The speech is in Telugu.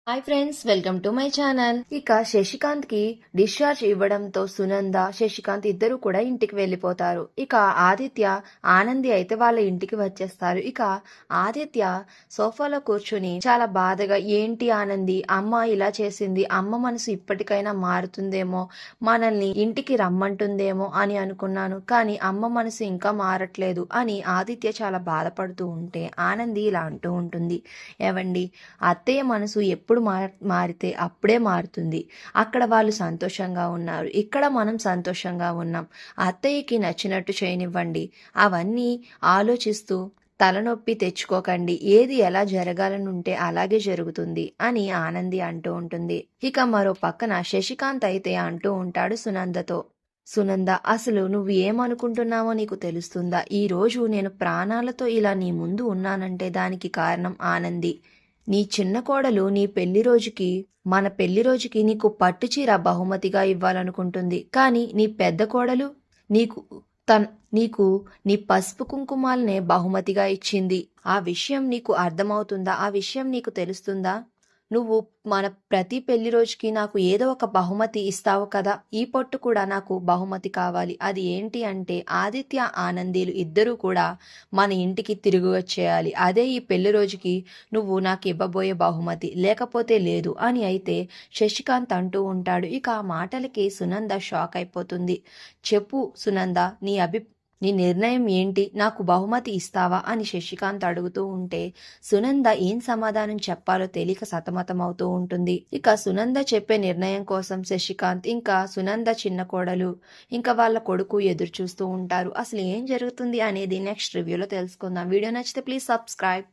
Hi friends, welcome to my channel. ఇక శశికాంత్ కి డిశ్చార్జ్ ఇవ్వడంతో సునంద, శశికాంత్ ఇద్దరు కూడా ఇంటికి వెళ్లిపోతారు. ఇక ఆదిత్య, ఆనంది అయితే వాళ్ళ ఇంటికి వచ్చేస్తారు. ఇక ఆదిత్య సోఫాలో కూర్చుని చాలా బాధగా, ఏంటి ఆనంది, అమ్మ ఇలా చేసింది, అమ్మ మనసు ఇప్పటికైనా మారుతుందేమో, మనల్ని ఇంటికి రమ్మంటుందేమో అని అనుకున్నాను, కానీ అమ్మ మనసు ఇంకా మారట్లేదు అని ఆదిత్య చాలా బాధపడుతూ ఉంటే ఆనంది ఇలా అంటూ ఉంటుంది, ఏవండి, అత్తయ్య మనసు ఎప్పుడు మారితే అప్పుడే మారుతుంది. అక్కడ వాళ్ళు సంతోషంగా ఉన్నారు, ఇక్కడ మనం సంతోషంగా ఉన్నాం. అత్తయ్యకి నచ్చినట్టు చేయనివ్వండి. అవన్నీ ఆలోచిస్తూ తలనొప్పి తెచ్చుకోకండి. ఏది ఎలా జరగాలనుంటే అలాగే జరుగుతుంది అని ఆనంది అంటూ ఉంటుంది. ఇక మరో పక్కన శశికాంత్ అయితే అంటూ ఉంటాడు సునందతో, సునంద, అసలు నువ్వు ఏమనుకుంటున్నావో నీకు తెలుస్తుందా? ఈ రోజు నేను ప్రాణాలతో ఇలా నీ ముందు ఉన్నానంటే దానికి కారణం ఆనంది. నీ చిన్న కోడలు మన పెళ్లి రోజుకి నీకు పట్టుచీర బహుమతిగా ఇవ్వాలనుకుంటుంది. కానీ నీ పెద్ద కోడలు నీకు నీకు నీ పసుపు కుంకుమాలనే బహుమతిగా ఇచ్చింది. ఆ విషయం నీకు అర్థమవుతుందా? ఆ విషయం నీకు తెలుస్తుందా? నువ్వు మన ప్రతి పెళ్లి రోజుకి నాకు ఏదో ఒక బహుమతి ఇస్తావు కదా, ఈ పొట్టు కూడా నాకు బహుమతి కావాలి. అది ఏంటి అంటే ఆదిత్య, ఆనందీలు ఇద్దరూ కూడా మన ఇంటికి తిరిగి వచ్చేయాలి. అదే ఈ పెళ్లి రోజుకి నువ్వు నాకు ఇవ్వబోయే బహుమతి, లేకపోతే లేదు అని అయితే శశికాంత్ అంటూ ఉంటాడు. ఇక ఆ మాటలకి సునంద షాక్ అయిపోతుంది. చెప్పు సునంద, నీ నిర్ణయం ఏంటి? నాకు బహుమతి ఇస్తావా అని శశికాంత్ అడుగుతూ ఉంటే సునంద ఏం సమాధానం చెప్పాలో తెలియక సతమతమవుతూ ఉంటుంది. ఇక సునంద చెప్పే నిర్ణయం కోసం శశికాంత్, ఇంకా సునంద చిన్న కోడలు, ఇంకా వాళ్ళ కొడుకు ఎదురు చూస్తూ ఉంటారు. అసలు ఏం జరుగుతుంది అనేది నెక్స్ట్ రివ్యూలో తెలుసుకుందాం. వీడియో నచ్చితే ప్లీజ్ సబ్స్క్రైబ్.